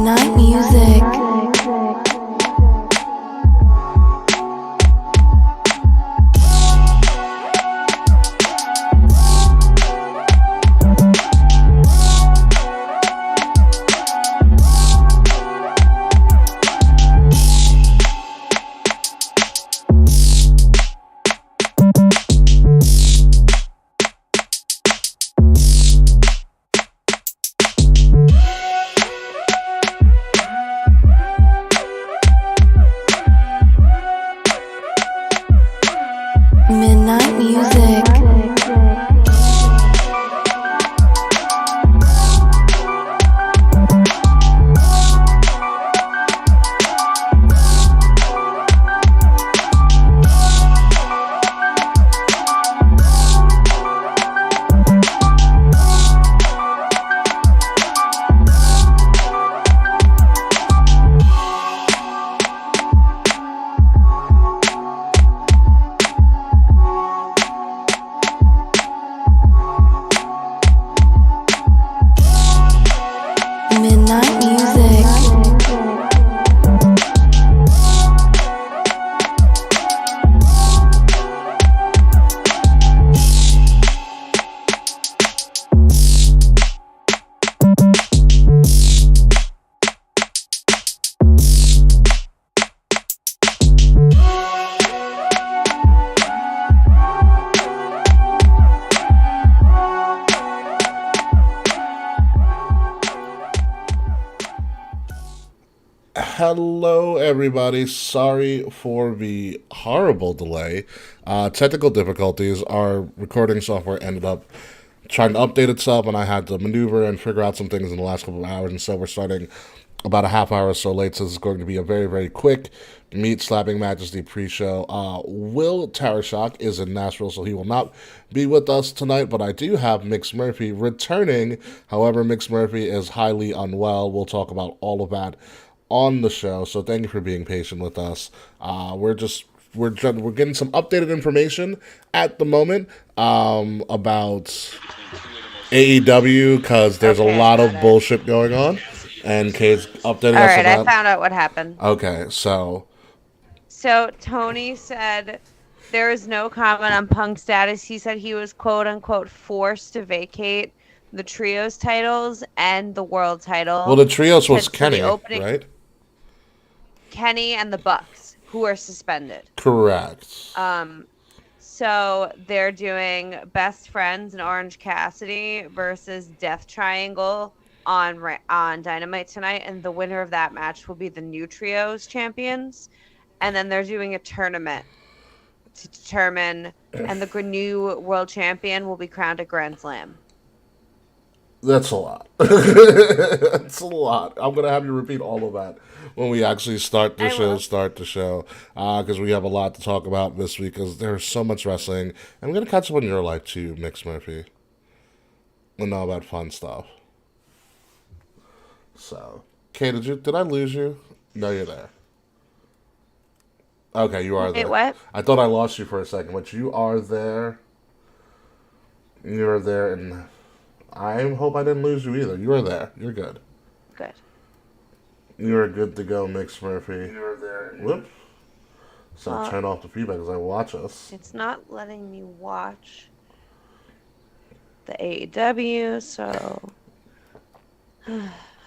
Midnight music. Midnight music. Midnight music. Hello, everybody. Sorry for the horrible delay. Technical difficulties. Our recording software ended up trying to update itself, and I had to maneuver and figure out some things in the last couple of hours, and so we're starting about a half hour or so late, so this is going to be a very, very quick Meat Slapping Majesty pre-show. Will Tarashak is in Nashville, so he will not be with us tonight, but I do have Mix Murphy returning. However, Mix Murphy is highly unwell. We'll talk about all of that on the show, so thank you for being patient with us. We're getting some updated information at the moment about AEW, because there's a lot of bullshit going on, and Kate's updating us Alright, about... I found out what happened. Okay, so Tony said there is no comment on Punk's status. He said he was quote-unquote forced to vacate the trios titles and the world title. well, the trios was For the Kenny, opening- right? Kenny and the Bucks, who are suspended. Correct. So they're doing Best Friends and Orange Cassidy versus Death Triangle on Dynamite tonight, and the winner of that match will be the new trios champions. And then they're doing a tournament to determine, and the new world champion will be crowned at Grand Slam. That's a lot. That's a lot. I'm going to have you repeat all of that when we actually start the show, because we have a lot to talk about this week, because there's so much wrestling. And we're going to catch up on your life too, Mix Murphy. And all that fun stuff. So, Kay, did I lose you? No, you're there. Okay, you are there. Wait, what? I thought I lost you for a second, but you are there. You're there, and I hope I didn't lose you either. You are there. You're good. Good. You are good to go, Mix Murphy. You're there. Whoop. So turn off the feedback as I watch us. It's not letting me watch the AEW, so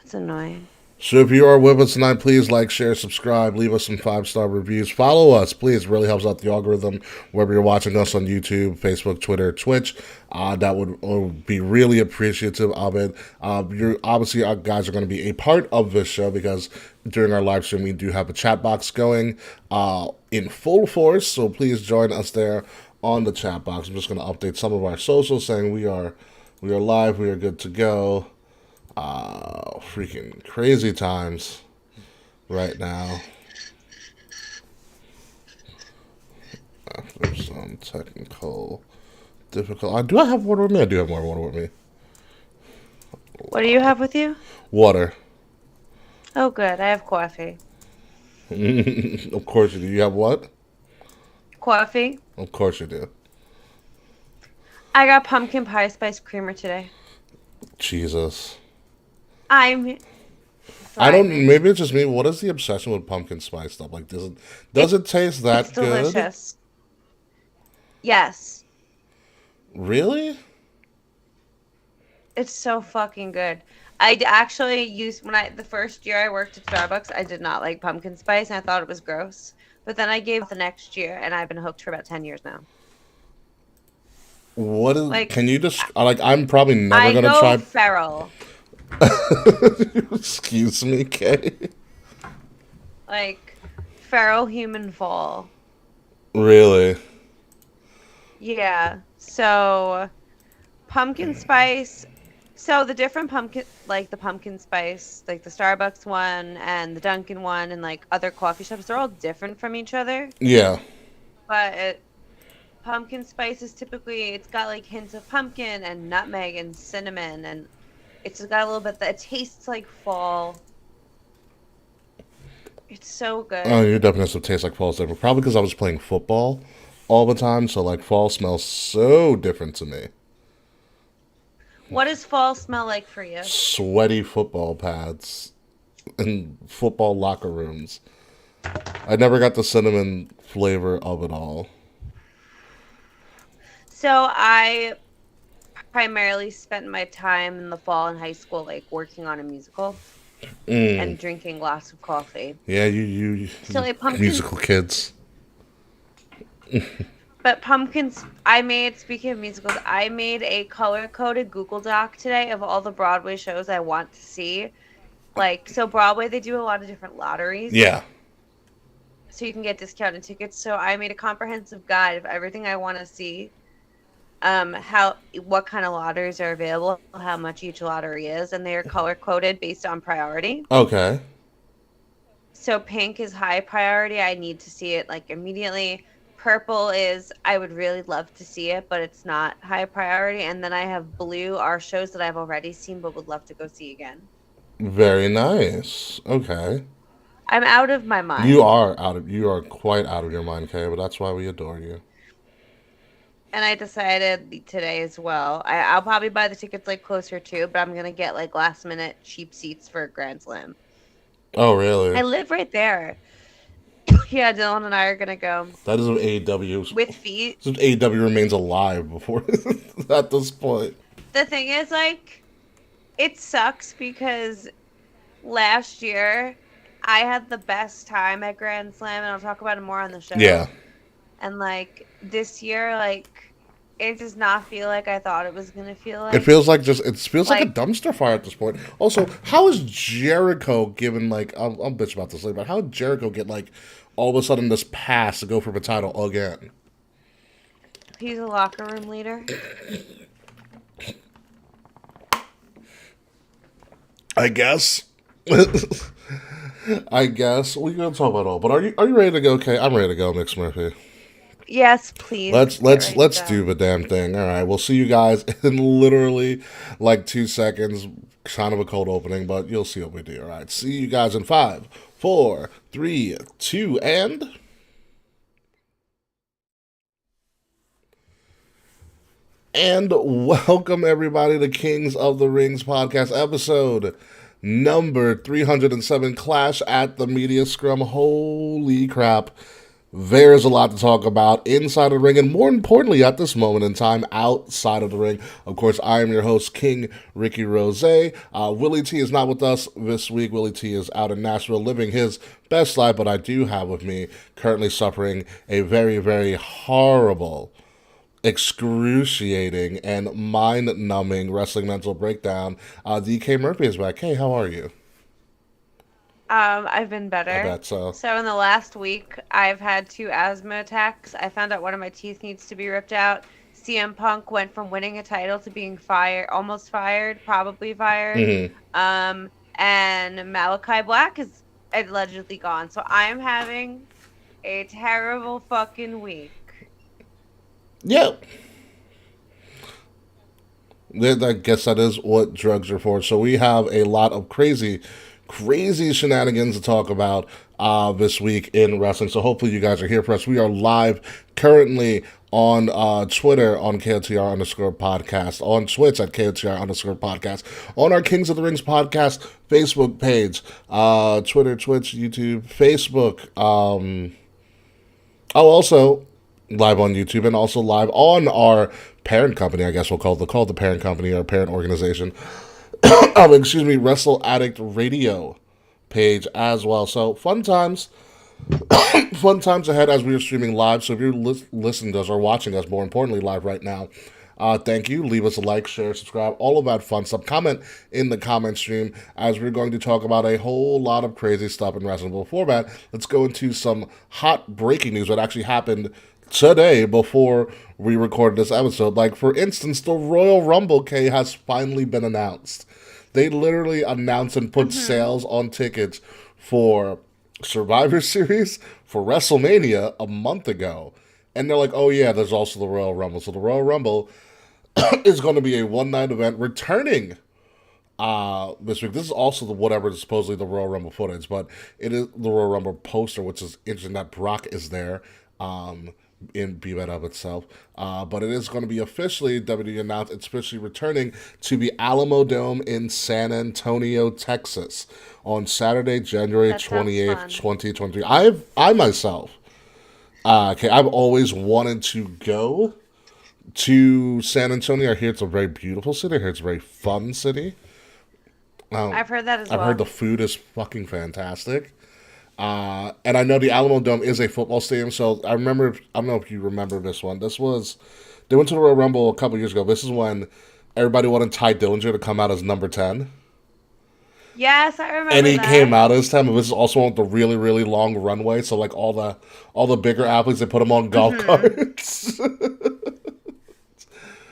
it's annoying. So if you are with us tonight, please like, share, subscribe, leave us some 5-star reviews. Follow us, please. It really helps out the algorithm, whether you're watching us on YouTube, Facebook, Twitter, Twitch. That would be really appreciative of it. Obviously, our guys are going to be a part of this show, because during our live stream, we do have a chat box going in full force. So please join us there on the chat box. I'm just going to update some of our socials saying we are live, we are good to go. Freaking crazy times right now. After some technical difficulty. Do I have water with me? I do have more water with me. What do you have with you? Water. Oh, good. I have coffee. Of course you do. You have what? Coffee. Of course you do. I got pumpkin pie spice creamer today. Jesus. I'm I don't. thriving. Maybe it's just me. What is the obsession with pumpkin spice stuff? Like, does it taste It's that good? delicious. Yes, Really? it's so fucking good. Actually used when the first year I worked at Starbucks, I did not like pumpkin spice and I thought it was gross. But then I gave it the next year and I've been hooked for about 10 years now. What is? Like Can you just like? I'm probably never I gonna go try. feral. Excuse me, Kay. Like feral human fall. Really? Yeah. So pumpkin spice. So the different pumpkin, like the pumpkin spice, like the Starbucks one and the Dunkin' one and like other coffee shops, they're all different from each other. Yeah. But pumpkin spice is typically, it's got like hints of pumpkin and nutmeg and cinnamon and it's got a little bit that it tastes like fall. It's so Oh, good. your definition of taste like fall is different. Probably because I was playing football all the time, so like fall smells so different to me. What does fall smell like for you? Sweaty football pads and football locker rooms. I never got the cinnamon flavor of it all. So I primarily spent my time in the fall in high school like working on a musical Mm. and drinking lots of coffee. Yeah, you So like pumpkins, musical kids. but pumpkins, speaking of musicals, I made a color-coded Google Doc today of all the Broadway shows I want to see. Like, so Broadway, they do a lot of different lotteries. Yeah. So you can get discounted tickets. So I made a comprehensive guide of everything I want to see. What kind of lotteries are available, how much each lottery is, and they are color-coded based on priority. Okay. So pink is high priority. I need to see it like immediately. Purple is I would really love to see it, but it's not high priority. And then I have blue are shows that I've already seen but would love to go see again. Very nice. Okay. I'm out of my You mind. are you are quite out of your mind, Kay, but that's why we adore you. And I decided today as well. I'll probably buy the tickets like closer to, but I'm gonna get like last minute cheap seats for Grand Slam. Oh, really? I live right there. Yeah, Dylan and I are gonna go That is what AEW. with feet. Since AEW remains alive before at this point. The thing is, like, it sucks because last year I had the best time at Grand Slam, and I'll talk about it more on the show. Yeah. And like this year, like it does not feel like I thought it was gonna feel like. It feels like a Like, dumpster fire at this point. Also, how is Jericho given like I'll bitch about this later, but how did Jericho get like all of a sudden this pass to go for the title again? he's a locker room leader. I guess. I guess we can talk about it all. But are you ready to go? Okay, I'm ready to go, Mix Murphy. Yes, please. Let's get ready to let's go. do the damn thing. All right, we'll see you guys in literally like 2 seconds. Kind of a cold opening, but you'll see what we do. All right, see you guys in 5, 4, 3, 2, and welcome everybody to Kings of the Rings podcast episode number 307, Clash at the Media Scrum. Holy crap. There's a lot to talk about inside of the ring, and more importantly, at this moment in time, outside of the ring. Of course, I am your host, King Rickie Rose. Willie T is not with us this week. Willie T is out in Nashville living his best life, but I do have with me, currently suffering a very, very horrible, excruciating, and mind-numbing wrestling mental breakdown. DK Murphy is back. Hey, how are you? I've been better. I bet so. So in the last week, I've had 2 asthma attacks. I found out one of my teeth needs to be ripped out. CM Punk went from winning a title to being fired, almost fired, probably fired. Mm-hmm. And Malachi Black is allegedly gone. So I'm having a terrible fucking week. Yep. I guess that is what drugs are for. So we have a lot of crazy crazy shenanigans to talk about this week in wrestling. So hopefully you guys are here for us. We are live currently on Twitter on KOTR underscore podcast, on Twitch at KOTR underscore podcast, on our Kings of the Rings podcast Facebook page, Twitter, Twitch, YouTube, Facebook. Also live on YouTube and also live on our parent company, I guess we'll call the parent company, our parent organization. Wrestle Addict Radio page as well. So fun times ahead as we are streaming live. So if you're listening to us or watching us, more importantly, live right now, thank you. Leave us a like, share, subscribe, all of that fun stuff. Comment in the comment stream as we're going to talk about a whole lot of crazy stuff in wrestling. But before that, let's go into some hot breaking news that actually happened today before we recorded this episode. Like, for instance, the Royal Rumble has finally been announced. They literally announced and put sales on tickets for Survivor Series, for WrestleMania a month ago. And they're like, oh yeah, there's also the Royal Rumble. So the Royal Rumble is going to be a one-night event returning this week. This is also supposedly the Royal Rumble footage, but it is the Royal Rumble poster, which is interesting that Brock is there. In and of itself. But it is going to be officially, WWE announced it's officially returning to the Alamo Dome in San Antonio, Texas on Saturday, January 28th, 2023. I myself, I've always wanted to go to San Antonio. I hear it's a very beautiful city. I hear it's a very fun city. I've heard that as well. I've heard the food is fucking fantastic. And I know the Alamo Dome is a football stadium, so I don't know if you remember this one. They went to the Royal Rumble a couple years ago. This is when everybody wanted Ty Dillinger to come out as number 10. Yes, I remember and he that. came out this time. And this is also one with the really, really long runway. So like all the bigger athletes, they put them on golf carts.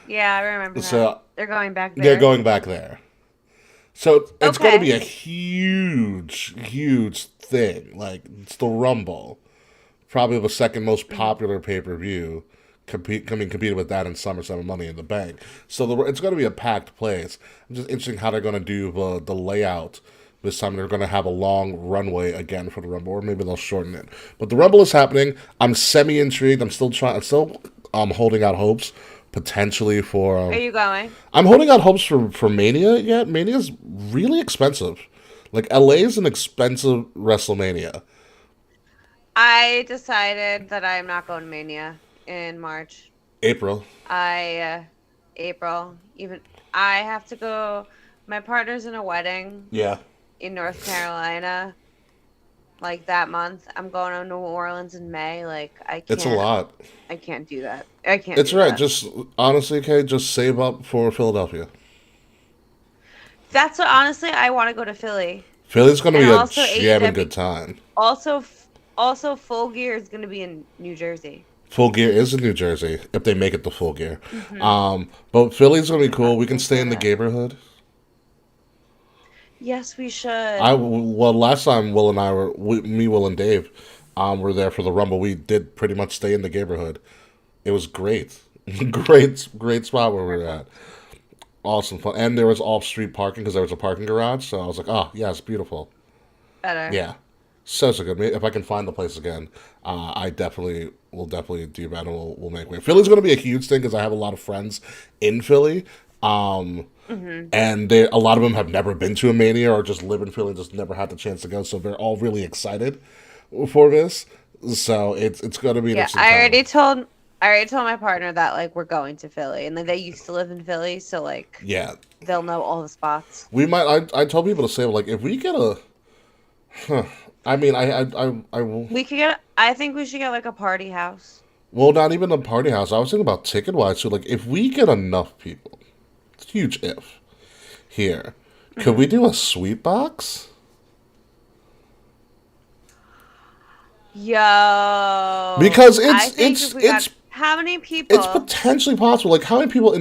Yeah, I remember So that. They're going back there. They're going back there. So it's going to be a huge, huge thing. Like, it's the Rumble. Probably the second most popular pay-per-view. Competing with that and SummerSlam and Money in the Bank. So it's going to be a packed place. It's just interesting how they're going to do the layout this time. They're going to have a long runway again for the Rumble, or maybe they'll shorten it. But the Rumble is happening. I'm semi-intrigued. I'm still holding out hopes. Potentially for... Are you going? I'm holding out hopes for Mania yet. Mania's really expensive. Like, LA is an expensive WrestleMania. I decided that I'm not going to Mania in March. April. April. Even I have to go... My partner's in a wedding. Yeah. In North Carolina. Like, that month. I'm going to New Orleans in May. Like, I can't... It's a lot. I can't do that. I can't It's do right. that. Just, honestly, Kay, just save up for Philadelphia. That's what, honestly, I want to go to Philly. Philly's going to be a also jamming good time. Also, Full Gear is going to be in New Jersey. Full Gear is in New Jersey, if they make it to Full Gear. But Philly's going to be cool. We can stay in the neighborhood. Yes, we should. Last time Will and Dave were there for the Rumble, we did pretty much stay in the neighborhood. It was great. great spot where we were at. Awesome fun. And there was off-street parking because there was a parking garage. So I was like, oh, yeah, it's beautiful. Better. Yeah. So good. If I can find the place again, I will definitely do that, and we'll make way. Philly's going to be a huge thing because I have a lot of friends in Philly. And a lot of them have never been to a Mania or just live in Philly and just never had the chance to go. So they're all really excited for this. So it's going to be an interesting time. I already told my partner that, like, we're going to Philly, and they used to live in Philly, so, like, yeah, they'll know all the spots. We might. I told people to say, like, if we get I mean, We could get. I think we should get, like, a party house. Well, not even a party house. I was thinking about ticket wise. So, like, if we get enough people, it's a huge if. Here, could we do a sweet box? Yo. Because it's how many people? It's potentially possible. Like, how many people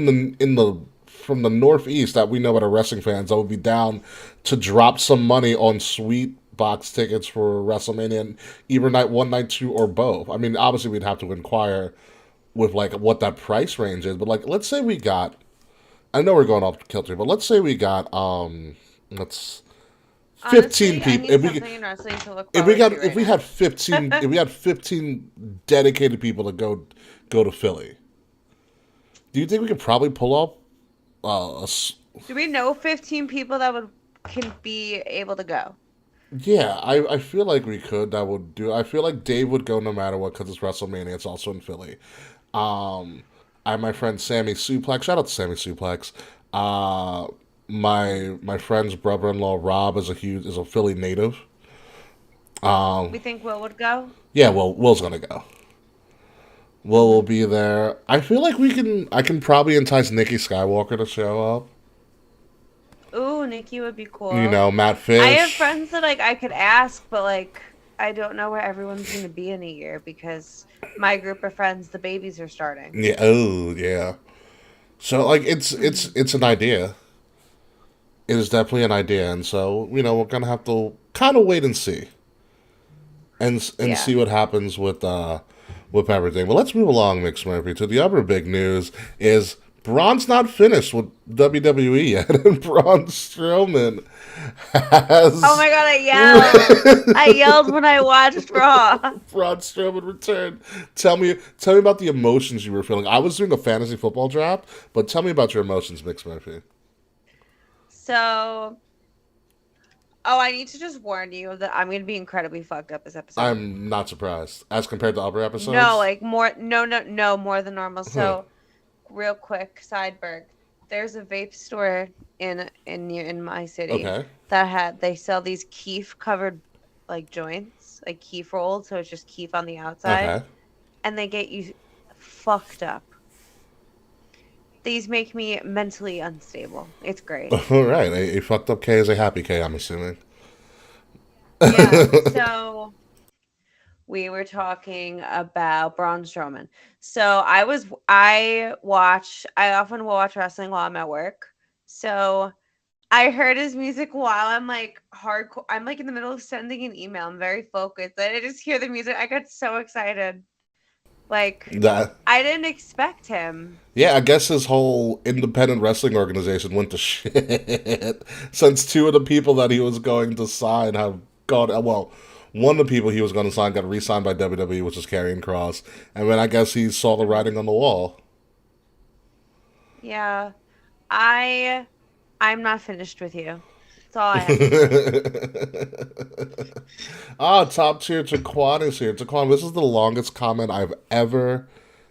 from the Northeast that we know that are wrestling fans that would be down to drop some money on sweet box tickets for WrestleMania and either night 1, night 2, or both? I mean, obviously we'd have to inquire with like what that price range is, but like, let's say we got, I know we're going off kilter, but let's say we got let's 15 Honestly, I people. need something in wrestling to look If we forward got to if right we now. had 15 if we had 15 dedicated people to go to Philly, do you think we could probably pull up Do we know 15 people that would can be able to go? yeah, I feel like we could. That would do. I feel like Dave would go no matter what because it's WrestleMania. It's also in Philly. Um, I have my friend Sammy Suplex. Shout out to Sammy Suplex. Uh, my friend's brother-in-law Rob is a Philly native. We think Will would go. Yeah, well, Will's gonna go. Will Hmm. be there. I feel like we can. I can probably entice Nikki Skywalker to show up. Ooh, Nikki would be You cool. know, Matt I have Fish. friends that I could ask, but I don't know where everyone's gonna be in a year because my group of friends, the babies are starting. Yeah. Oh, yeah. So like, it's an idea. It is definitely an idea, and so we're gonna have to kind of wait and see, and Yeah. see what happens with everything. But let's move along, Mix Murphy. To the other big news is Braun's not finished with WWE yet, and Braun Strowman Oh has my god, I yelled. I yelled when I watched Raw. Braun Strowman returned. Tell me about the emotions you were feeling. I was doing a fantasy football draft, but tell me about your emotions, Mix Murphy. So, oh, I need to just warn you that I'm gonna be incredibly fucked up this episode. I'm not surprised as compared to other No, episodes. like more, no, no, no, more than normal. Huh. So, real quick, sideberg. There's a vape store in my city Okay. they sell these keef covered joints, like keef rolled, so it's just keef on the outside, Okay. and they get you fucked up. These make me mentally unstable. It's great. All right. A fucked up K is a happy K, I'm assuming. Yeah. So we were talking about Braun Strowman. So I often watch wrestling while I'm at work. So I heard his music while I'm like hardcore. I'm like in the middle of sending an email. I'm very focused. And I just hear the music. I got so excited. Like, That I didn't expect him. Yeah, I guess his whole independent wrestling organization went to shit since two of the people that he was going to sign have gone. Well, one of the people he was going to sign got re-signed by WWE, which is Karrion Cross, and then I guess he saw the writing on the wall. Yeah. I I'm not finished with you. That's all I have to say. Top tier Taquan is here. Taquan, this is the longest comment I've ever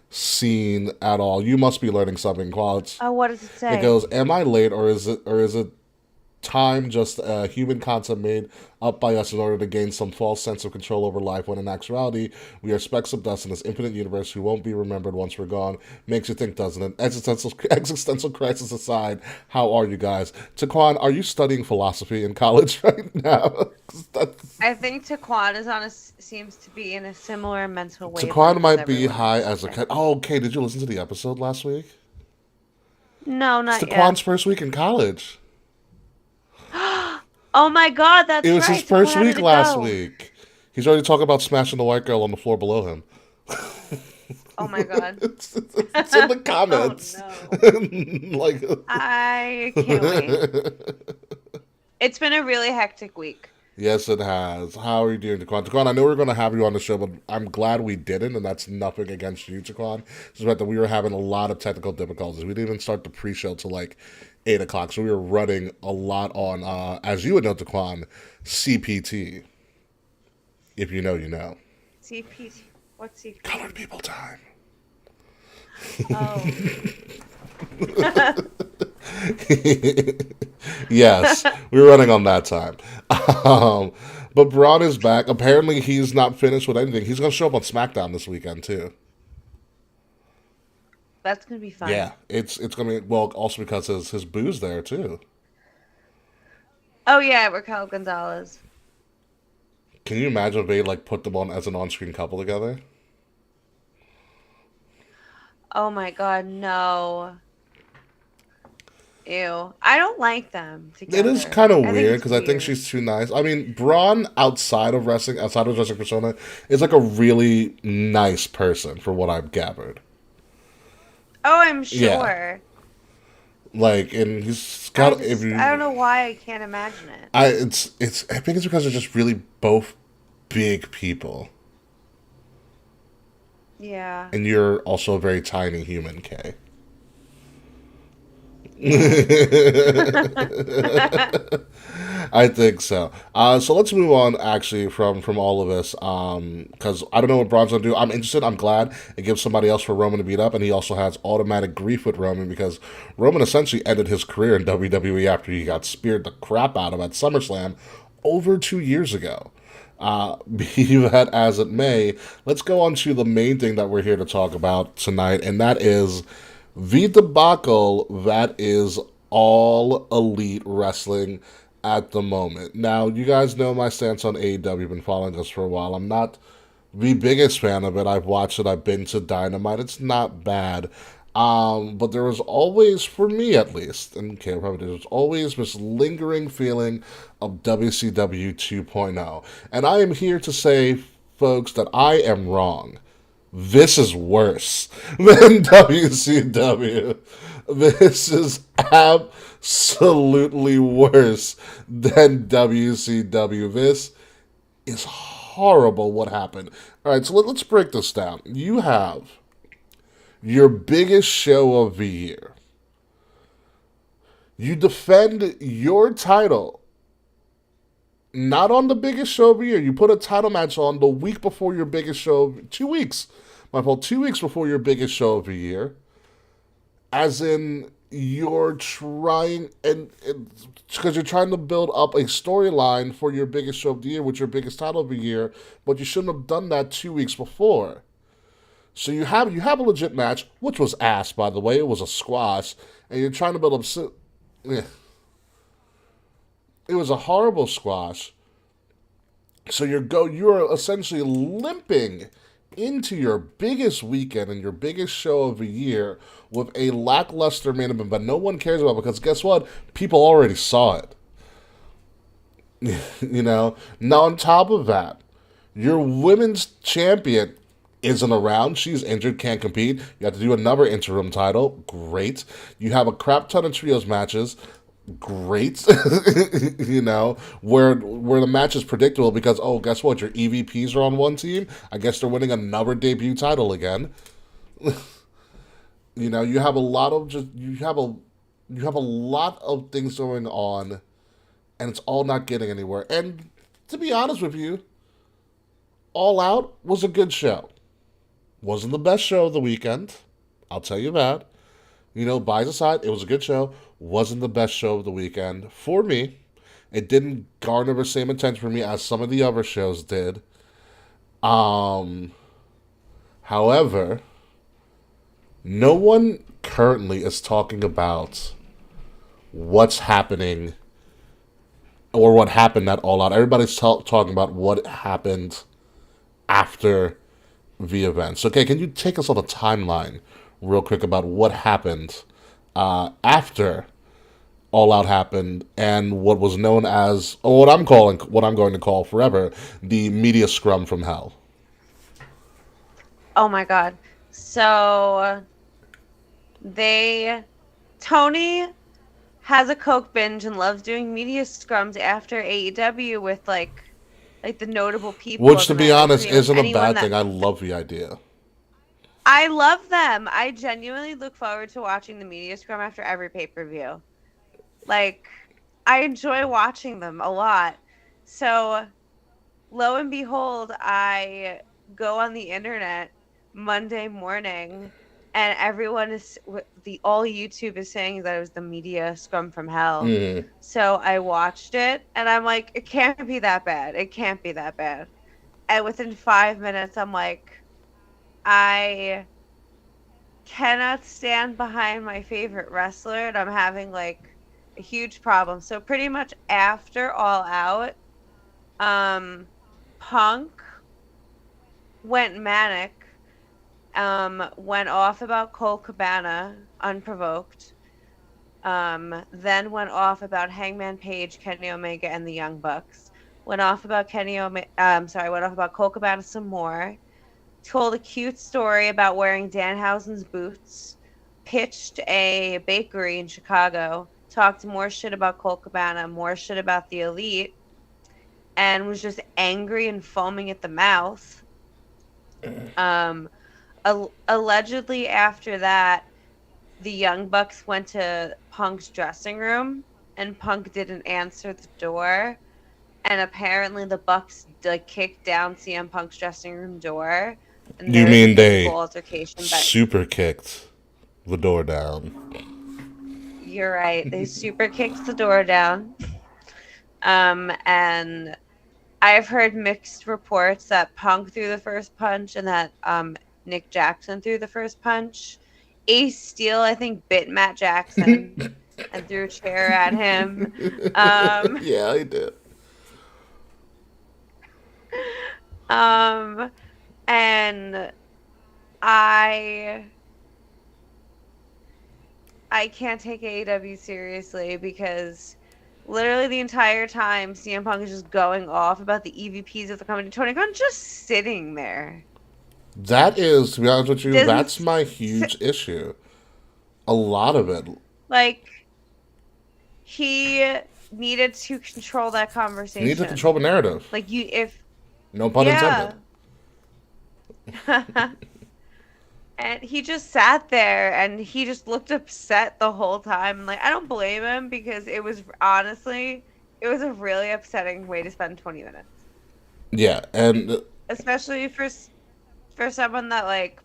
seen at all. You must be learning something, Quads. Oh, what does it It say? goes, "Am I late, or is it time just a human concept made up by us in order to gain some false sense of control over life when in actuality we are specks of dust in this infinite universe who won't be remembered once we're gone? Makes you think, doesn't it? Existential crisis aside, how are you guys? Taquan, are you studying philosophy in college right now? 'Cause I think Taquan seems to be in a similar mental Taquan wavelength as might be everyone high else as a today. cat. Oh, okay. Did you listen to the episode last week? No, It's not yet. Taquan's first week in college. Oh my god, It that's was his right. Taquan, first how did week it last go? week. He's already talking about smashing the white girl on the floor below him. Oh my god. It's in the Oh comments. no. Like, I can't wait. It's been a really hectic week. yes, it has. How are you doing, Taquan? Taquan, I know we are going to have you on the show, but I'm glad we didn't, and that's nothing against you, Taquan. It's just that we were having a lot of technical difficulties. We didn't even start the pre-show till like 8 o'clock, so we were running a lot on, as you would know, Taquan, CPT. If you know, you know. CPT. What's Colored CPT? people time. Oh. Yes, we were running on that time. Um, but Braun is back. Apparently, he's not finished with anything. He's going to show up on SmackDown this weekend too. That's gonna be fun. Yeah, it's going to be well. Also because his boo's there too. Oh yeah, Raquel Gonzalez. Can you imagine if they like put them on as an on-screen couple together? Oh my god, no. Ew. I don't like them It is together. kind of I think weird it's because I think weird. she's too nice. I mean, Braun outside of wrestling persona, is like a really nice person, for what I've gathered. Oh, I'm Yeah. sure. Like, and he's I got if just I don't you, know why I can't imagine it. I think it's because they're just really both big people, Yeah. and you're also a very tiny human, Kay. Yeah. I think so. So let's move on actually from all of this. Because I don't know what Braun's gonna do. I'm interested. I'm glad it gives somebody else for Roman to beat up, and he also has automatic grief with Roman because Roman essentially ended his career in WWE after he got speared the crap out of at SummerSlam over 2 years ago. Be that as it may, let's go on to the main thing that we're here to talk about tonight, and that is the debacle that is all elite wrestling at the moment. Now, you guys know my stance on AEW. You've been following us for a while. I'm not the biggest fan of it. I've watched it. I've been to Dynamite. It's not bad. But there was always, for me at least, and okay, probably there's always this lingering feeling of WCW 2.0. And I am here to say, folks, that I am wrong. This is worse than WCW. This is absolutely worse than WCW. This is horrible what happened. All right, so let's break this down. You have your biggest show of the year. You defend your title not on the biggest show of the year. You put a title match on the week before your biggest show, 2 weeks. My fault, 2 weeks before your biggest show of the year. As in, you're trying, and because you're trying to build up a storyline for your biggest show of the year, with your biggest title of the year, but you shouldn't have done that 2 weeks before. So you have a legit match, which was ass, by the way. It was a squash, and you're trying to build up. Yeah, it was a horrible squash. So you're essentially limping into your biggest weekend and your biggest show of the year with a lackluster main event, but no one cares about, because guess what? People already saw it. You know. Now on top of that, your women's champion isn't around. She's injured, can't compete. You have to do another interim title. Great. You have a crap ton of trios matches. Great. You know, where the match is predictable because, oh, guess what? Your EVPs are on one team. I guess they're winning another debut title again. You know, you have a lot of just you have a lot of things going on, and it's all not getting anywhere. And to be honest with you, All Out was a good show. Wasn't the best show of the weekend. I'll tell you that. You know, buys aside, it was a good show. Wasn't the best show of the weekend for me. It didn't garner the same attention for me as some of the other shows did. Um, However, no one currently is talking about what's happening or what happened at All Out. Everybody's talking about what happened after the events. Okay, can you take us on a timeline real quick about what happened after All Out happened and what was known as, or what I'm going to call forever, the Media Scrum from Hell? Oh my god. So they Tony has a coke binge and loves doing media scrums after AEW with like the notable people Which, of to the be night, like honest, pretty much isn't a anyone bad that thing. I love the idea. I love them. I genuinely look forward to watching the media scrum after every pay-per-view. Like I enjoy watching them a lot. So lo and behold, I go on the internet Monday morning, and everyone is the all YouTube is saying that it was the media scrum from hell. Mm. So I watched it, and I'm like, it can't be that bad. It can't be that bad. And within 5 minutes, I'm like, I cannot stand behind my favorite wrestler, and I'm having like a huge problem. So pretty much after All Out, um, Punk went manic, went off about Cole Cabana unprovoked, then went off about Hangman Page, Kenny Omega, and the Young Bucks. Went off about went off about Cole Cabana some more. Told a cute story about wearing Danhausen's boots. pitched a bakery in Chicago, talked more shit about Colt Cabana, more shit about the Elite, and was just angry and foaming at the mouth. Um, allegedly after that, the Young Bucks went to Punk's dressing room, and Punk didn't answer the door. And apparently, the Bucks kicked down CM Punk's dressing room door, and You there was a mean physical they altercation. But super kicked the door down? you're right; they super kicked the door down. And I've heard mixed reports that Punk threw the first punch and that Nick Jackson threw the first punch. Ace Steel, I think, bit Matt Jackson and threw a chair at him. Yeah, I did. Um, and I I can't take AEW seriously because literally the entire time CM Punk is just going off about the EVPs of the company. Tony Khan just sitting there. That is, to be honest with you, Doesn't that's my huge issue. A lot of it. like he needed to control that You need to conversation. control the narrative. Like you if No pun intended. yeah. And he just sat there and he just looked upset the whole time. Like, I don't blame him because it was honestly, it was a really upsetting way to spend 20 minutes. Yeah, and Especially for someone that, like,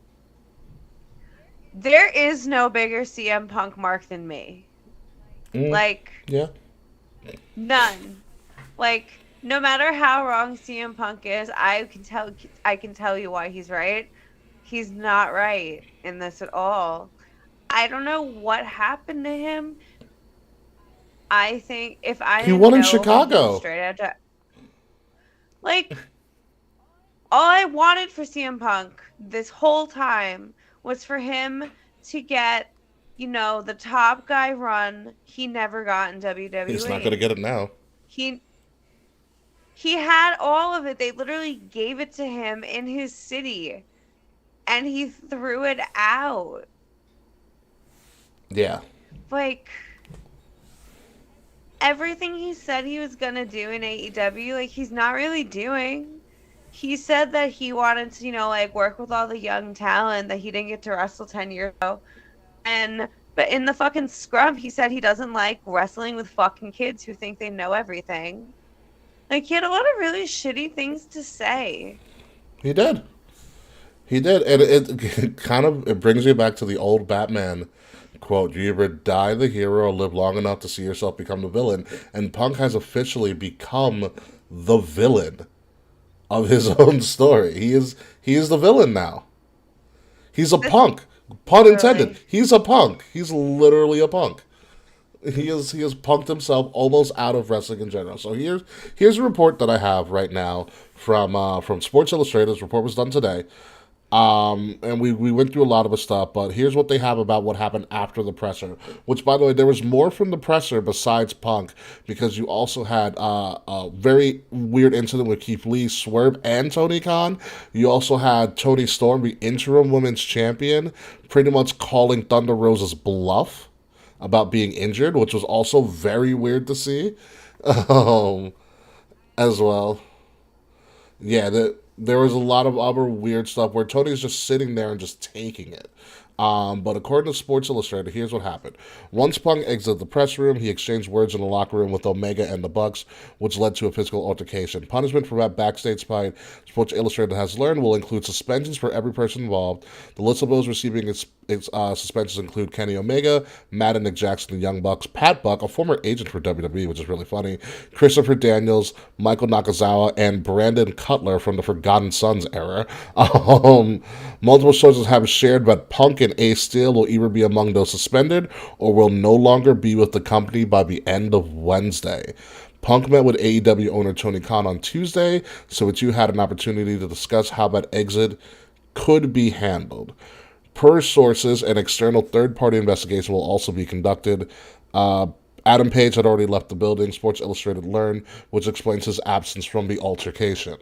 there is no bigger CM Punk mark than me. Like, yeah, none. Like, no matter how wrong CM Punk is, I can tell you why he's right. He's not right in this at all. I don't know what happened to him. I think if I he didn't won in know he was Chicago. straight edge, like all I wanted for CM Punk this whole time was for him to get, the top guy run he never got in WWE. He's not going to get it now. He had all of it. They literally gave it to him in his city. And he threw it out. Yeah. Like, everything he said he was going to do in AEW, like, he's not really doing. He said that he wanted to, work with all the young talent that he didn't get to wrestle 10 years ago. But in the fucking scrum, he said he doesn't like wrestling with fucking kids who think they know everything. Like, he had a lot of really shitty things to say. He did. He did, and it kind of it brings you back to the old Batman quote: "You either die the hero or live long enough to see yourself become the villain." And Punk has officially become the villain of his own story. He is the villain now. He's a punk. Pun intended. He's a punk. He's literally a punk. He has punked himself almost out of wrestling in general. So here's a report that I have right now from Sports Illustrated. This report was done today. And we went through a lot of the stuff, but here's what they have about what happened after the presser. Which, by the way, there was more from the presser besides Punk, because you also had a very weird incident with Keith Lee, Swerve, and Tony Khan. You also had Toni Storm, the interim women's champion, pretty much calling Thunder Rosa's bluff about being injured, which was also very weird to see, as well. Yeah, there was a lot of other weird stuff where Tony's just sitting there and just taking it. But according to Sports Illustrated, here's what happened. Once Punk exited the press room, he exchanged words in the locker room with Omega and the Bucks, which led to a physical altercation. Punishment for that backstage fight, Sports Illustrated has learned, will include suspensions for every person involved. The list of those receiving its suspensions include Kenny Omega, Matt and Nick Jackson, the Young Bucks, Pat Buck, a former agent for WWE, which is really funny, Christopher Daniels, Michael Nakazawa, and Brandon Cutler from the Forgotten Sons era. Multiple sources have shared that Punk and Ace Steel will either be among those suspended or will no longer be with the company by the end of Wednesday. Punk met with AEW owner Tony Khan on Tuesday, so the two had an opportunity to discuss how that exit could be handled. Per sources, an external third-party investigation will also be conducted. Adam Page had already left the building, Sports Illustrated learned, which explains his absence from the altercation.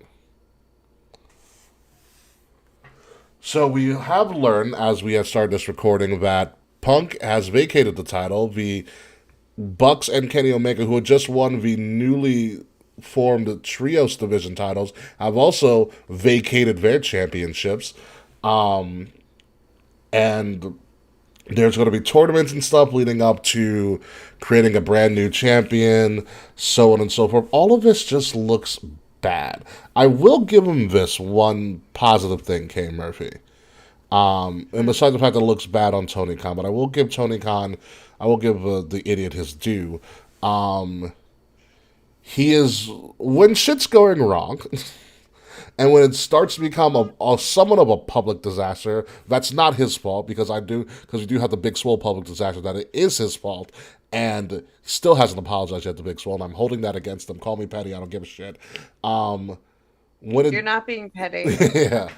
So we have learned, as we have started this recording, that Punk has vacated the title. The Bucks and Kenny Omega, who had just won the newly formed Trios division titles, have also vacated their championships. And there's going to be tournaments and stuff leading up to creating a brand new champion, so on and so forth. All of this just looks bad. I will give him this one positive thing, K. Murphy. And besides the fact that it looks bad on Tony Khan, but I will give Tony Khan, I will give the idiot his due. He is, when shit's going wrong, and when it starts to become a somewhat of a public disaster, that's not his fault because we do have the Big Swole public disaster that it is his fault, and still hasn't apologized yet to Big Swole, and I'm holding that against him. Call me petty, I don't give a shit. You're not being petty. Yeah.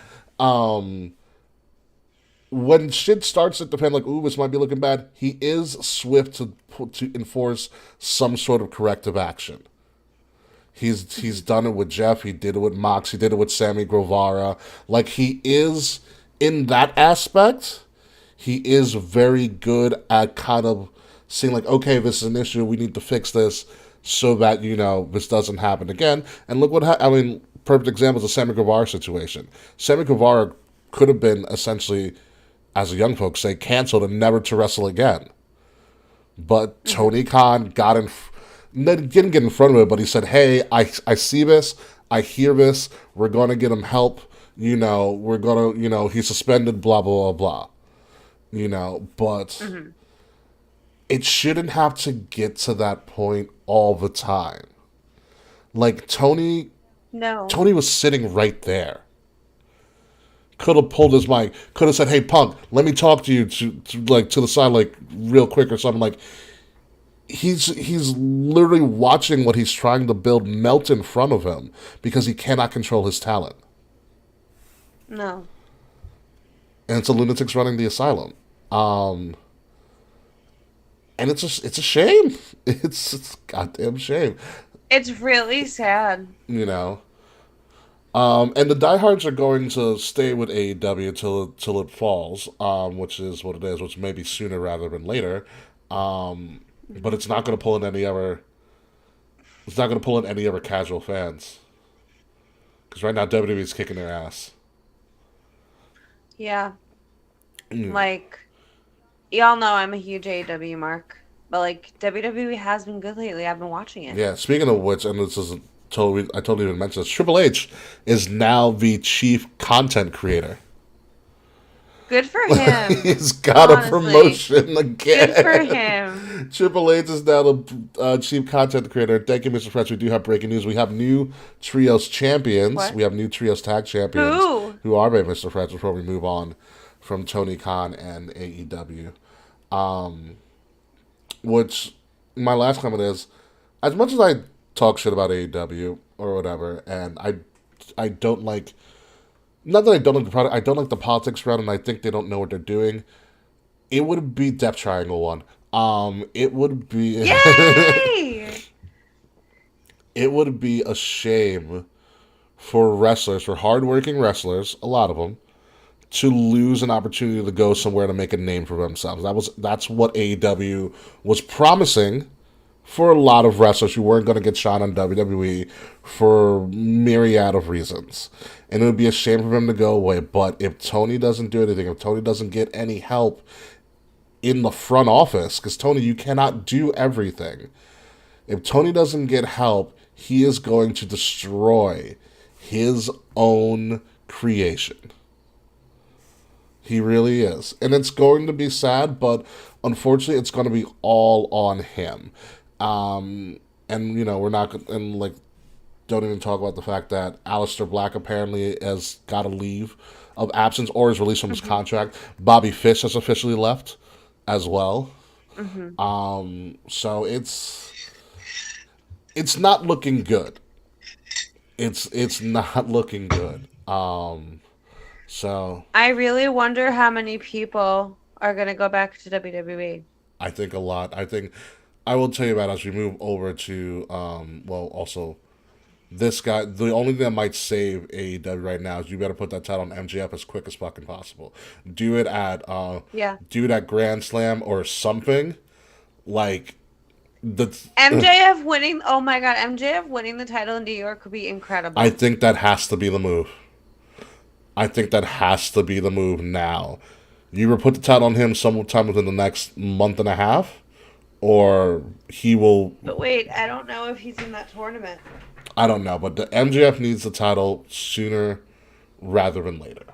When shit starts to depend, like, ooh, this might be looking bad, he is swift to enforce some sort of corrective action. He's done it with Jeff. He did it with Mox. He did it with Sammy Guevara. Like, he is, in that aspect, he is very good at kind of seeing, like, okay, this is an issue. We need to fix this so that, this doesn't happen again. And look what happened. I mean, perfect example is the Sammy Guevara situation. Sammy Guevara could have been essentially, as the young folks say, canceled and never to wrestle again. But Tony Khan didn't get in front of it, but he said, hey, I see this, I hear this, we're going to get him help, we're going to, he's suspended, blah, blah, blah, blah. But it shouldn't have to get to that point all the time. Like, Tony was sitting right there. Could have pulled his mic, could have said, hey, Punk, let me talk to you to the side, like, real quick or something. Like, he's literally watching what he's trying to build melt in front of him because he cannot control his talent. No. And it's a lunatics running the asylum. And it's a shame. It's a goddamn shame. It's really sad. And the diehards are going to stay with AEW till it falls, which is what it is, which may be sooner rather than later. But it's not going to pull in any other. It's not going to pull in any other casual fans. Because right now WWE is kicking their ass. Yeah. Like, y'all know I'm a huge AEW mark, but like WWE has been good lately. I've been watching it. Yeah. Speaking of which, and this is I totally even mentioned this. Triple H is now the chief content creator. Good for him. He's got a promotion again. Good for him. Triple H is now the chief content creator. Thank you, Mr. Fresh. We do have breaking news. We have new Trios champions. What? We have new Trios tag champions. Who are they, Mr. Fresh, before we move on from Tony Khan and AEW? Which, my last comment is, as much as I talk shit about AEW or whatever, and I don't like... Not that I don't like the product, I don't like the politics around it, and I think they don't know what they're doing. It would be Death Triangle one. It would be... Yay! It would be a shame for wrestlers, for hardworking wrestlers, a lot of them, to lose an opportunity to go somewhere to make a name for themselves. That's what AEW was promising for a lot of wrestlers who weren't going to get shot on WWE for myriad of reasons. And it would be a shame for him to go away. But if Tony doesn't do anything, if Tony doesn't get any help in the front office, because Tony, you cannot do everything. If Tony doesn't get help, he is going to destroy his own creation. He really is. And it's going to be sad, but unfortunately it's going to be all on him. And, we're not, and like, don't even talk about the fact that Aleister Black apparently has got a leave of absence or is released from his contract. Bobby Fish has officially left as well. So it's not looking good. It's not looking good. So I really wonder how many people are going to go back to WWE. I think a lot. I will tell you about as we move over to also This guy, the only thing that might save AEW right now is you better put that title on MJF as quick as fucking possible. Do it at Yeah. do it at Grand Slam or something. Like the MJF winning. Oh my God, MJF winning the title in New York would be I incredible. think that has to be the move. I think that has to be the move now. You either put the title on him sometime within the next month and a half, or he will. But wait, I don't know if he's in that tournament. I don't know, but the MJF needs the title sooner rather than later.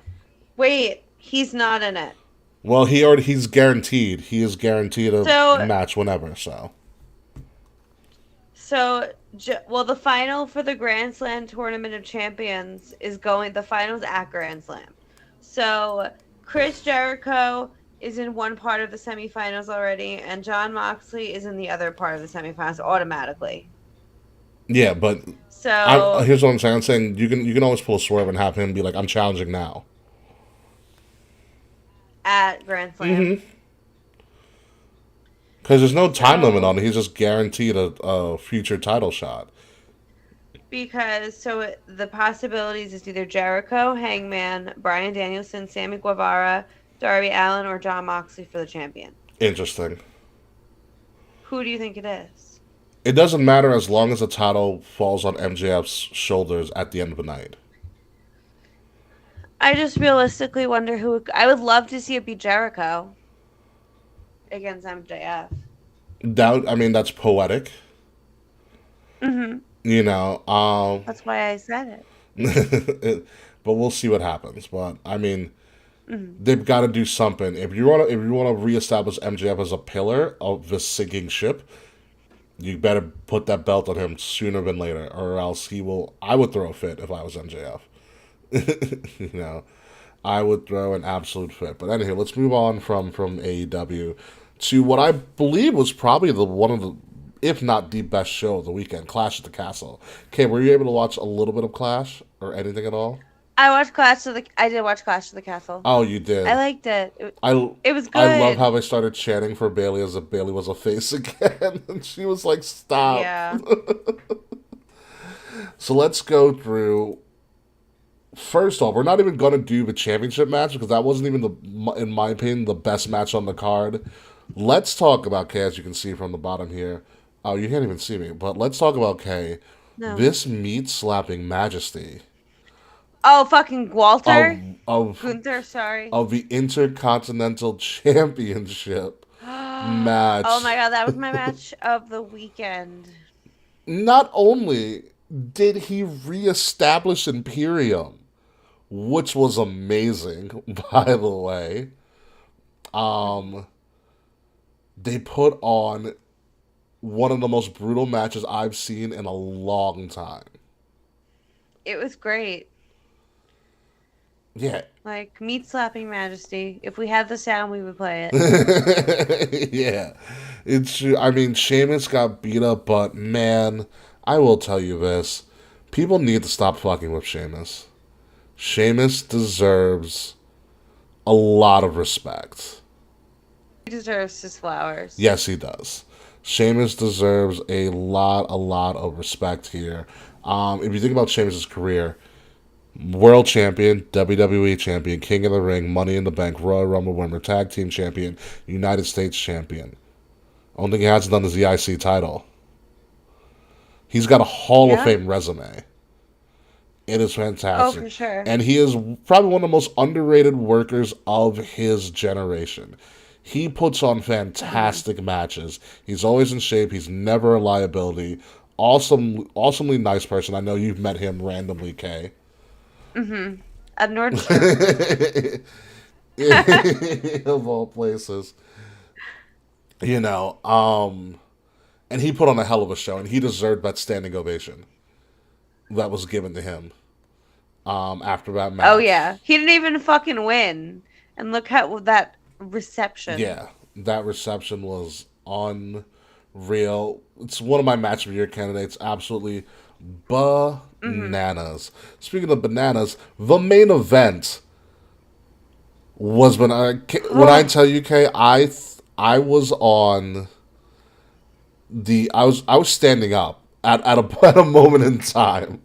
Wait, he's not in it. Well, he's guaranteed. He is guaranteed a match whenever. Well, the final for the Grand Slam Tournament of Champions is going. The finals at Grand Slam. So Chris Jericho is in one part of the semifinals already, and Jon Moxley is in the other part of the semifinals automatically. Yeah, but so here's what I'm saying. I'm saying you can always pull a swerve and have him be like, I'm challenging now. At Grand Slam. Because there's no time limit on it. He's just guaranteed a future title shot. Because the possibilities is either Jericho, Hangman, Bryan Danielson, Sammy Guevara, Darby Allin, or Jon Moxley for the champion. Interesting. Who do you think it is? It doesn't matter as long as the title falls on MJF's shoulders at the end of the night. I just realistically wonder who. I would love to see it be Jericho against MJF. That's poetic. You know, that's why I said it. But we'll see what happens. But I mean, they've got to do something. If you want to reestablish MJF as a pillar of the sinking ship, you better put that belt on him sooner than later, or else he will. I would throw a fit if I was MJF. You know, I would throw an absolute fit. But anyway, let's move on from AEW to what I believe was probably one of the, if not the best show of the weekend, Clash at the Castle. Okay, were you able to watch a little bit of Clash or anything at all? I did watch Clash of the Castle. Oh, you did. I liked it. It was good. I love how they started chanting for Bayley as if Bayley was a face again, and she was like, "Stop." Yeah. So let's go through. First off, we're not even going to do the championship match because that wasn't even, in my opinion, the best match on the card. Let's talk about Kay, as you can see from the bottom here. Oh, you can't even see me, but let's talk about Kay. No. This meat-slapping majesty. Oh, fucking Walter? Gunther, sorry. Of the Intercontinental Championship match. Oh my God, that was my match of the weekend. Not only did he reestablish Imperium, which was amazing, by the way. They put on one of the most brutal matches I've seen in a long time. It was great. Yeah. Like, meat slapping majesty. If we had the sound, we would play it. Yeah. Sheamus got beat up, but man, I will tell you this. People need to stop fucking with Sheamus. Sheamus deserves a lot of respect. He deserves his flowers. Yes, he does. Sheamus deserves a lot of respect here. If you think about Sheamus' career, World Champion, WWE Champion, King of the Ring, Money in the Bank, Royal Rumble winner, Tag Team Champion, United States Champion. Only thing he hasn't done is the IC title. He's got a Hall of Fame resume. It is fantastic. Oh, for sure. And he is probably one of the most underrated workers of his generation. He puts on fantastic matches. He's always in shape. He's never a liability. Awesomely nice person. I know you've met him randomly, Kay. At Nordstrom. Of all places. You know, and he put on a hell of a show, and he deserved that standing ovation that was given to him after that match. Oh, yeah. He didn't even fucking win. And look how that reception. Yeah, that reception was unreal. It's one of my match of the year candidates. Absolutely bananas. Speaking of bananas, the main event was when I tell you, Kay, I was on I was standing up at a moment in time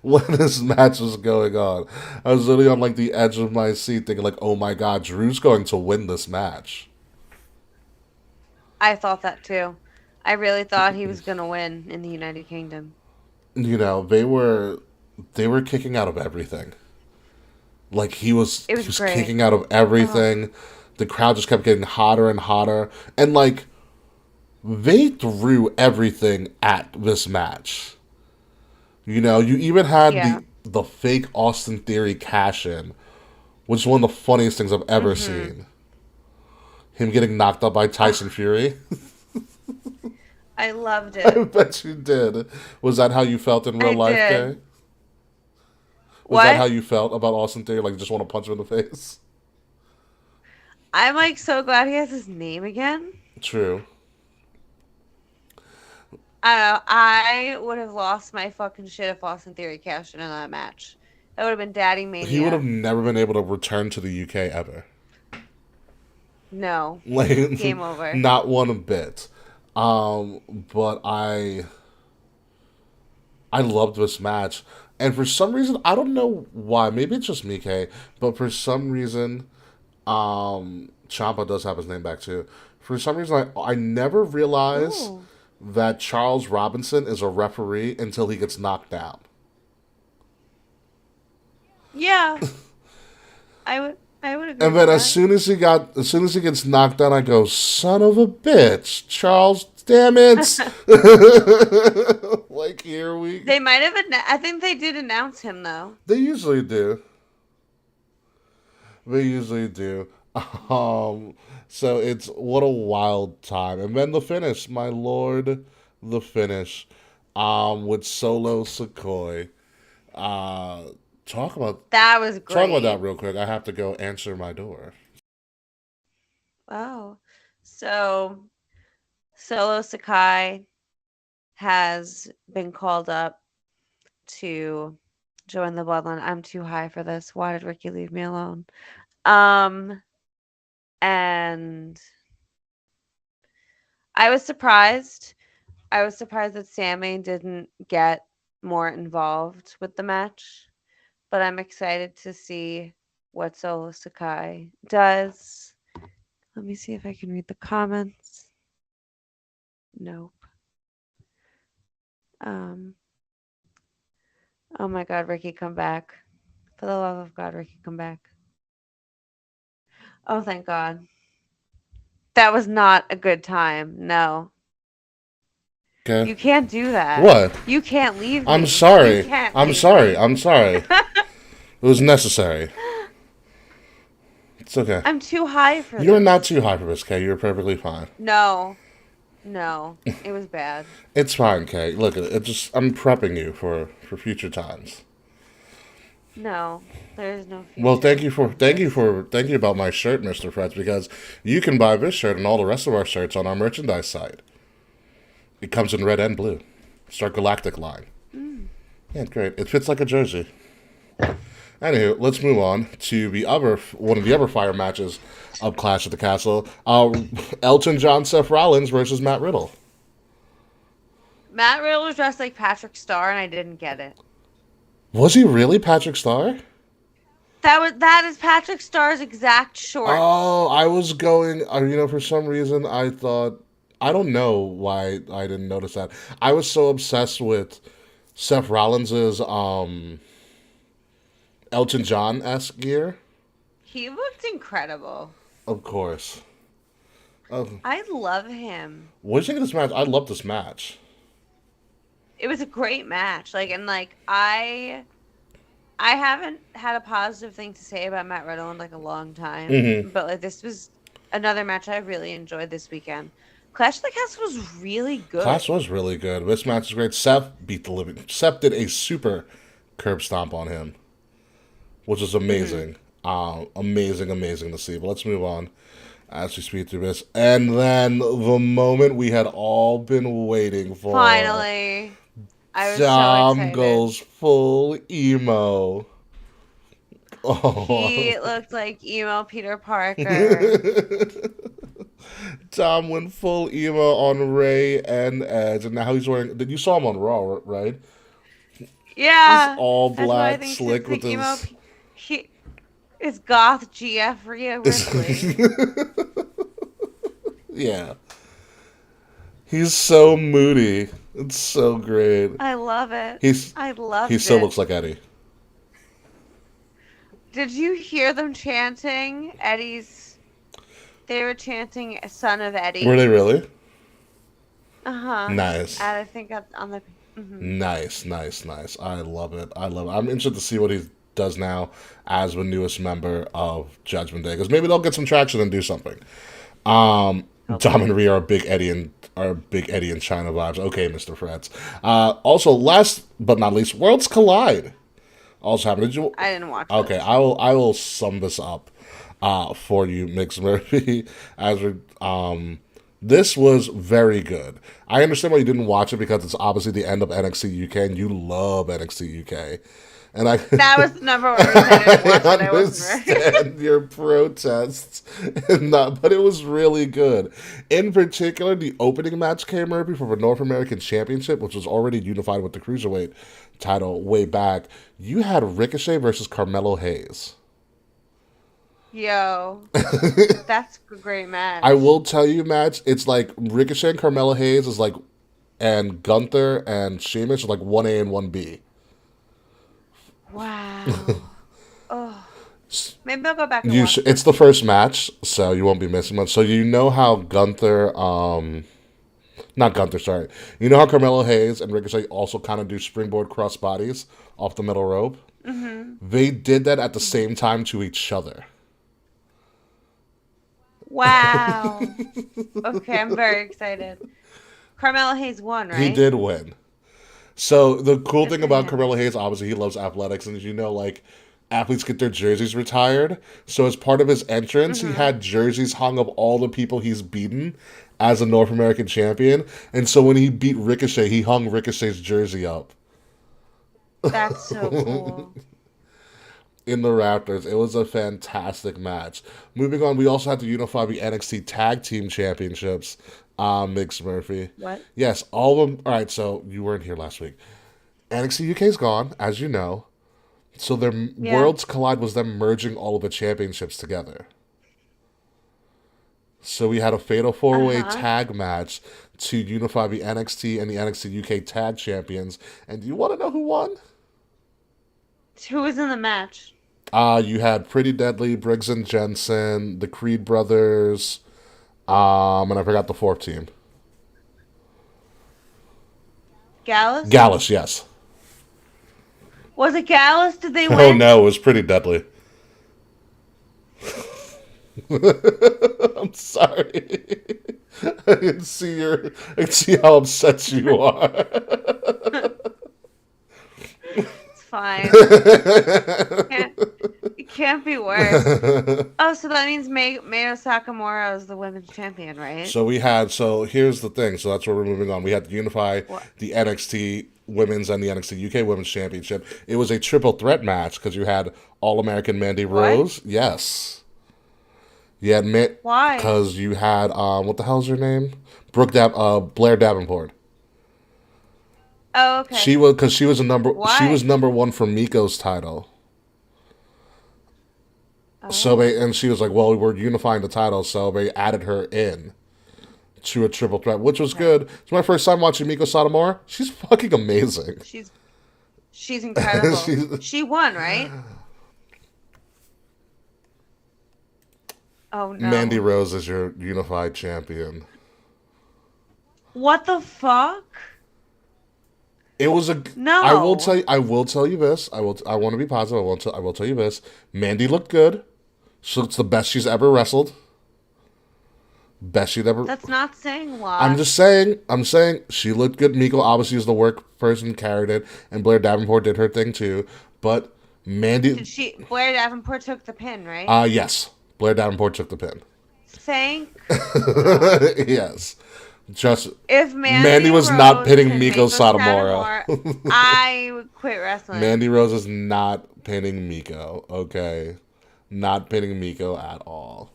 when this match was going on. I was literally on like the edge of my seat thinking like, oh my god, Drew's going to win this match. I thought that too. I really thought he was gonna win in the United Kingdom. You know, they were kicking out of everything. Like It he was was great. kicking out of Oh, everything. The crowd just kept getting hotter and hotter. And like they threw everything at this match. You know, you even had yeah. the fake Austin Theory cash in, which is one of the funniest things I've ever Mhm. seen. Him getting knocked out by Tyson Oh, Fury. I loved I it. bet you did. Was that how you felt in real I life, did. Kay? Was that how What? you felt about Austin Theory? Like, just want to punch him in the face? I'm like so glad he has his name again. True. I don't know. I would have lost my fucking shit if Austin Theory cashed in on that match. That would have been Daddy He would have Mania. never been able to return to the UK ever. No. Like, Game over. not one bit. But I loved this match. And for some reason, I don't know why. Maybe it's just me, Kay. But for some reason, Champa does have his name back too. For some reason, I never realized Ooh. that Charles Robinson is a referee until he gets knocked out. Yeah. I would agree And with then that. as soon as he gets knocked down, I go, son of a bitch, Charles, damn it! Like here we, They might have I think they did announce him though. they usually do. They usually do. Um, so it's what a wild time, and then the finish, my lord, the finish, with Solo Sequoia. Uh, talk about That was talk about great. that real quick. I have to go answer my door. Oh. So Solo Sakai has been called up to join the bloodline. I'm too high for this. Why did Ricky leave me alone? Um, and I was surprised. I was surprised that Sammy didn't get more involved with the match, but I'm excited to see what Solo Sakai does. Let me see if I can read the comments. Nope. Um, oh my God, Ricky, come back. For the love of God, Ricky, come back. Oh, thank God. That was not a good time. No. Okay. You can't do that. What? You can't leave I'm me. You sorry. can't I'm leave sorry. me. I'm sorry. It was necessary. It's okay. I'm too high for You're not this. too high for this, Kay. You're perfectly fine. No. No. It was bad. It's fine, Kay. Look, it just I'm prepping you for future times. No. There is no Well, future with this. thank you about my shirt, Mr. Fretz, because you can buy this shirt and all the rest of our shirts on our merchandise site. It comes in red and blue. It's our galactic line. Mm. Yeah, great. It fits like a jersey. Anywho, let's move on to the other one of the other fire matches of Clash at the Castle. Elton John, Seth Rollins versus Matt Riddle. Matt Riddle was dressed like Patrick Starr, and I didn't get it. Was he really Patrick Star? That is Patrick Starr's exact shorts. Oh, I was going. For some reason, I thought. I don't know why I didn't notice that. I was so obsessed with Seth Rollins's Elton John esque gear. He looked incredible. Of course. I love him. What do you think of this match? I love this match. It was a great match. I haven't had a positive thing to say about Matt Riddle in like a long time, Mm-hmm. but like this was another match I really enjoyed this weekend. Clash of the Castle was really Clash good. was really good. This match is great. Seth beat the living. Seth did a super curb stomp on him, which is Hmm. amazing. Amazing to see. But let's move on as we speed through this. And then the moment we had all been waiting for. Finally, I was so Dom excited. goes full emo. Oh. He looked like emo Peter Parker. Tom went full emo on Ray and Edge, and now he's wearing. Did you saw him on Raw, right? He's Yeah, all that's why I black, think since slick with the emo, his. he is goth GF Rhea Ripley. Yeah, he's so moody. It's so great. I love it. He's I he loved still it. looks like Eddie. Did you hear them chanting Eddie's? They were chanting "Son of Eddie." Were they really? Uh-huh. Nice. And I think that's on the. Nice, nice, nice. I love it. I love it. I'm interested to see what he does now as the newest member of Judgment Day, because maybe they'll get some traction and do something. Dom and Rhea are big Eddie and China vibes. Okay, Mr. Freds. Also, last but not least, Worlds Collide also happened. Did you? I didn't watch it. Okay, I will sum this up for you, Mix Murphy. This was very good. I understand why you didn't watch it, because it's obviously the end of NXT UK, and you love NXT UK. And That was the number one reason I didn't watch it. I wasn't ready. understand your protests, but it was really good. In particular, the opening match came, Murphy, for the North American Championship, which was already unified with the Cruiserweight title way back. You had Ricochet versus Carmelo Hayes. Yo, that's a great match. I will tell you, match. It's like Ricochet and Carmelo Hayes is like, and Gunther and Sheamus is like 1A and 1B. Wow. Oh, maybe I'll go back and You watch. it's the first match, so you won't be missing much. So you know how Gunther, not Gunther, sorry. You know how Carmelo Hayes and Ricochet also kind of do springboard cross bodies off the middle rope? Mm-hmm. They did that at the same time to each other. Wow. Okay, I'm very excited. Carmelo Hayes won, right? He did win. So the cool thing for about him. Carmelo Hayes, obviously he loves athletics, and as you know, like, athletes get their jerseys retired. So as part of his entrance, he had jerseys hung of all the people he's beaten as a North American champion. And so when he beat Ricochet, he hung Ricochet's jersey up That's so cool. in the Raptors. It was a fantastic match. Moving on, we also had to unify the NXT Tag Team Championships. Mix Murphy. What? Yes, all of them. All right, so you weren't here last week. NXT UK's gone, as you know. So their Worlds Collide was them merging all of the championships together. So we had a fatal four-way tag match to unify the NXT and the NXT UK Tag Champions. And do you want to know who won? Who was in the match? You had Pretty Deadly, Briggs and Jensen, the Creed brothers, and I forgot the fourth team. Gallus? Gallus, yes. Was it Gallus? Did they win? Oh no, it was Pretty Deadly. I'm sorry. I can see how upset you are. It's fine. It can't be worse. Oh, so that means Mayo Sakamura is the women's champion, right? So here's the thing. So that's where we're moving on. We had to unify the NXT Women's and the NXT UK Women's Championship. It was a triple threat match because you had All-American Mandy Rose. Yes. You had Why? Because you had what the hell's her name? Blair Davenport. Oh, okay. She was number Why? one for Miko's title. So and she was like, well, we're unifying the titles, so they added her in to a triple threat, which was good. It's my first time watching Miko Satomura. She's fucking amazing. She's incredible. She won, right? Oh no. Mandy Rose is your unified champion. What the fuck? It was No. I will tell you this. I want to be positive. I will tell you this. Mandy looked good. She looks the best she's ever wrestled. Best she'd ever. That's not saying a lot. I'm just saying. I'm saying she looked good. Miko obviously was the work person, carried it, and Blair Davenport did her thing too. But Mandy. Blair Davenport took the pin, right? Yes. Blair Davenport took the pin. Thank. Yes. Just If Mandy was Rose not pinning can Miko make Satomura. I would quit wrestling. Mandy Rose is not pinning Miko. Okay, not pinning Miko at all.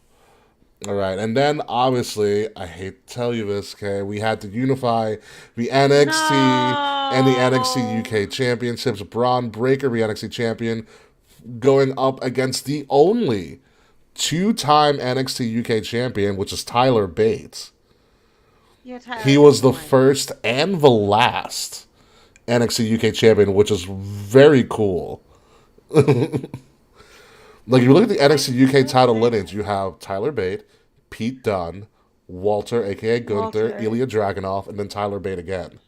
All right, and then obviously, I hate to tell you this, okay, we had to unify the NXT and the NXT No. UK championships. Braun Breaker, the NXT champion, going up against the only two-time NXT UK champion, which is Tyler Bates. Yeah, Tyler He was needs to the win. first and the last NXT UK champion, which is very cool. Like, if you look at the NXT UK so title sad. lineage, you have Tyler Bate, Pete Dunne, Walter, aka Gunther, Walter. Ilya Dragunov, and then Tyler Bate again.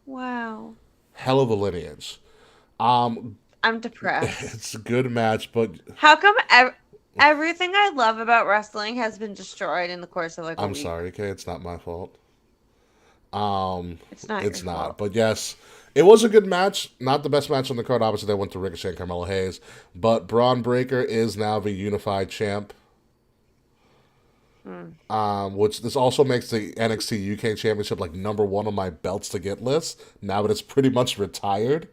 Wow. Hell of a lineage. Um, I'm depressed. it's a good match, but How come everything I love about wrestling has been destroyed in the course of like a I'm week? sorry, okay, it's not my fault. It's not It's your not. fault. But yes, it was a good match. Not the best match on the card. Obviously, they went to Ricochet and Carmelo Hayes. But Braun Breaker is now the unified champ. Which this also makes the NXT UK Championship like number one on my belts to get list. Now that it's pretty much retired.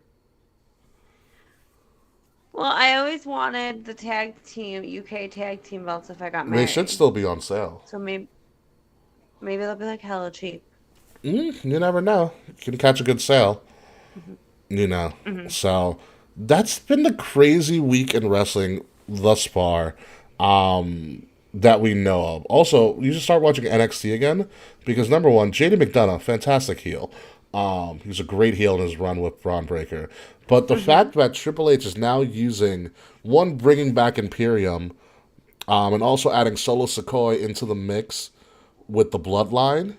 Well, I always wanted the UK tag team belts if I got They should married. still be on sale. So maybe they'll be like hella cheap. You never know. You can catch a good sale. You know. So that's been the crazy week in wrestling thus far. That we know of. Also, you should start watching NXT again because number one, JD McDonough, fantastic heel. He was a great heel in his run with Braun Breaker. But the fact that Triple H is now using one, bringing back Imperium, and also adding Solo Sikoa into the mix with the Bloodline,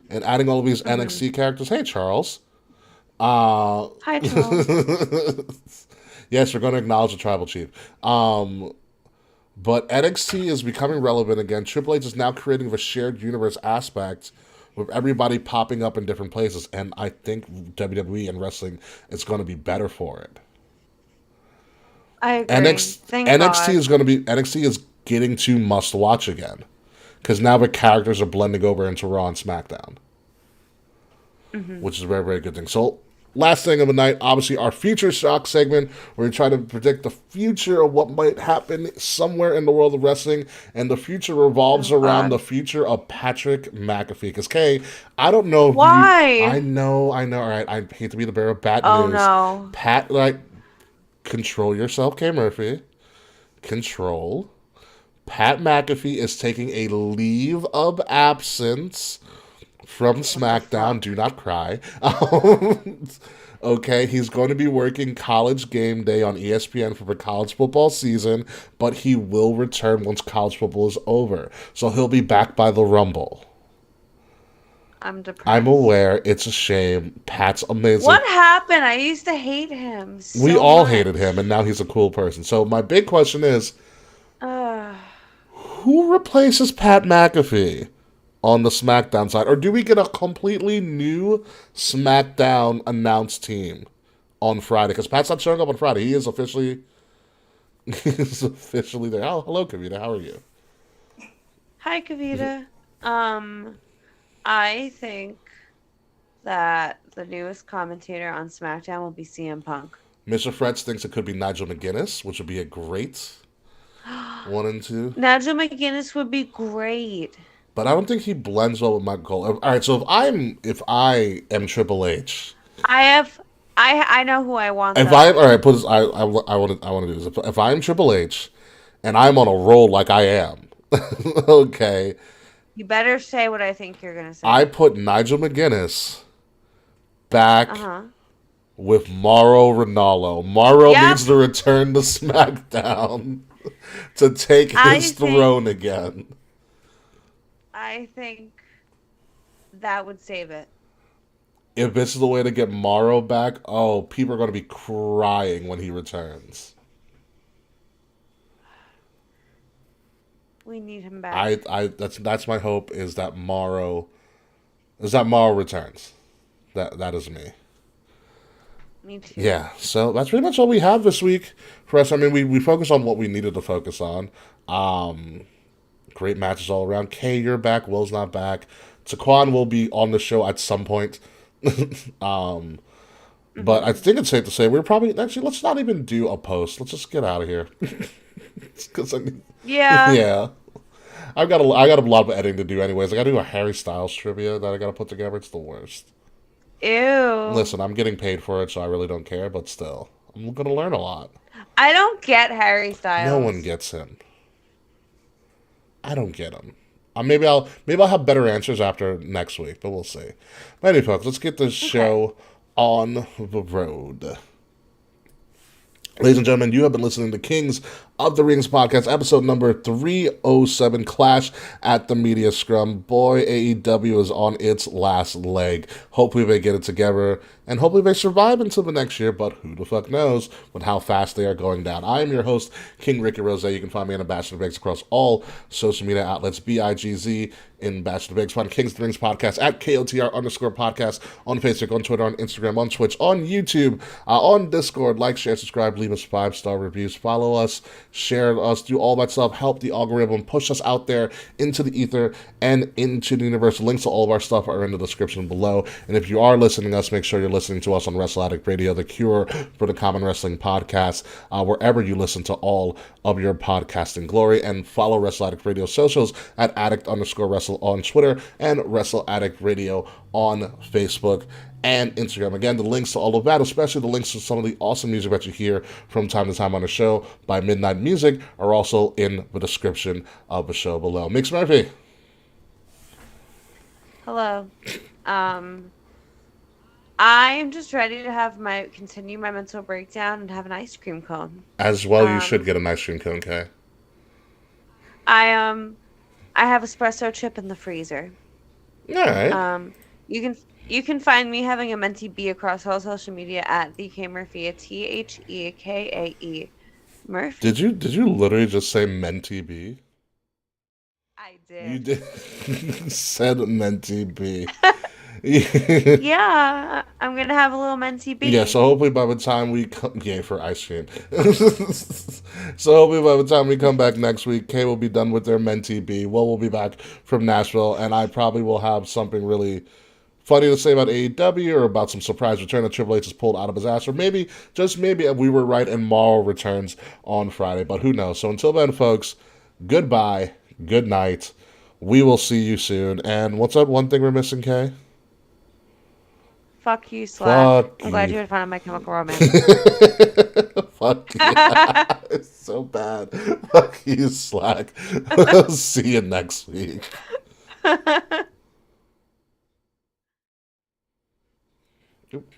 and adding all of these NXT characters. Hey, Charles. Hi, Charles. Yes, we're going to acknowledge the tribal chief. But NXT is becoming relevant again. Triple H is now creating the shared universe aspect with everybody popping up in different places. And I think WWE and wrestling is going to be better for it. I agree. Thank NXT God. is going to be NXT is getting to must watch again because now the characters are blending over into Raw and SmackDown, which is a very, very good thing. So, last thing of the night, obviously, our Future Shock segment, where we try to predict the future of what might happen somewhere in the world of wrestling, and the future revolves around the future of Patrick McAfee. Because, Kay, I don't know if Why? I know, all right, I hate to be the bearer of bad Oh news. no. Pat, like, control yourself, Kay Murphy. Control. Pat McAfee is taking a leave of absence from SmackDown. Do not cry. Okay, he's going to be working College Game Day on ESPN for the college football season, but he will return once college football is over. So he'll be back by the Rumble. I'm depressed. I'm aware. It's a shame. Pat's amazing. What happened? I used to hate him. We So all much. hated him, and now he's a cool person. So my big question is, Ugh. who replaces Pat McAfee on the SmackDown side? Or do we get a completely new SmackDown announced team on Friday? Because Pat's not showing up on Friday. He is officially there. Oh, hello, Kavita. How are you? Hi, Kavita. I think that the newest commentator on SmackDown will be CM Punk. Mr. Fretz thinks it could be Nigel McGuinness, which would be a great 1 and 2. Nigel McGuinness would be great. But I don't think he blends well with Michael Cole. All right, so if I am Triple H, I know who I want. if though. I all right, put this. I want to do this. If I'm Triple H, and I'm on a roll like I am, okay, You better say what I think you're gonna say. I put Nigel McGuinness back Uh-huh. with Mauro Ranallo. Mauro Yep. needs to return to SmackDown to take his throne again. I think that would save it. If this is the way to get Mauro back, oh, people are going to be crying when he returns. We need him back. That's my hope is that Mauro returns. That is me. Me too. Yeah, so that's pretty much all we have this week for us. I mean, we focus on what we needed to focus on. Great matches all around. Kay, you're back. Will's not back. Taquan will be on the show at some point. But I think it's safe to say we're probably actually let's not even do a post. Let's just get out of here. 'Cause I mean, Yeah. yeah. I got a lot of editing to do anyways. I got to do a Harry Styles trivia that I got to put together. It's the worst. Ew. Listen, I'm getting paid for it, so I really don't care. But still, I'm gonna learn a lot. I don't get Harry Styles. No one gets him. I don't get him. Maybe I'll have better answers after next week, but we'll see. But anyway, folks, let's get this show on the road. Ladies and gentlemen, you have been listening to Kings of the Rings podcast, episode number 307, Clash at the Media Scrum. Boy, AEW is on its last leg. Hopefully they get it together, and hopefully they survive until the next year, but who the fuck knows with how fast they are going down. I am your host, King Rickie Rose. You can find me on Ambassador Biggs across all social media outlets, BIGZ in Ambassador Biggs. Find Kings of the Rings podcast at KOTR_podcast on Facebook, on Twitter, on Instagram, on Twitch, on YouTube, on Discord. Like, share, subscribe, leave us 5-star reviews, follow us, share us, do all that stuff, help the algorithm, push us out there into the ether and into the universe. Links to all of our stuff are in the description below. And if you are listening to us, make sure you're listening to us on Wrestle Addict Radio, the cure for the common wrestling podcast, wherever you listen to all of your podcasting glory. And follow Wrestle Addict Radio socials at Addict_Wrestle on Twitter and Wrestle Addict Radio on Facebook and Instagram. Again, the links to all of that, especially the links to some of the awesome music that you hear from time to time on the show by Midnight Music, are also in the description of the show below. Mix Murphy. Hello. I'm just ready to continue my mental breakdown and have an ice cream cone. As well, you should get an ice cream cone, Kay. I have espresso chip in the freezer. All right. You can find me having a Menti B across all social media at the K Murphy, THEKAE Murphy. Did you literally just say Menti B? I did. You did. Said Menti B. Yeah, I'm gonna have a little Menti B. Yeah, so hopefully by the time we come, for ice cream. So hopefully by the time we come back next week, Kay will be done with their Menti B. We'll be back from Nashville, and I probably will have something really funny to say about AEW or about some surprise return that Triple H has pulled out of his ass, or maybe, just maybe, we were right and Morrow returns on Friday, but who knows. So until then, folks, goodbye, good night. We will see you soon. And what's that one thing we're missing, Kay? Fuck you, Slack. Fuck I'm glad you. you had fun on My Chemical Romance. Fuck you. It's so bad. Fuck you, Slack. We'll see you next week. Oop.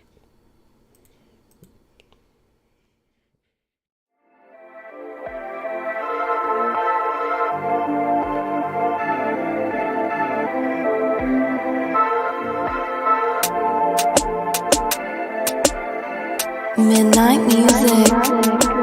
Midnight music.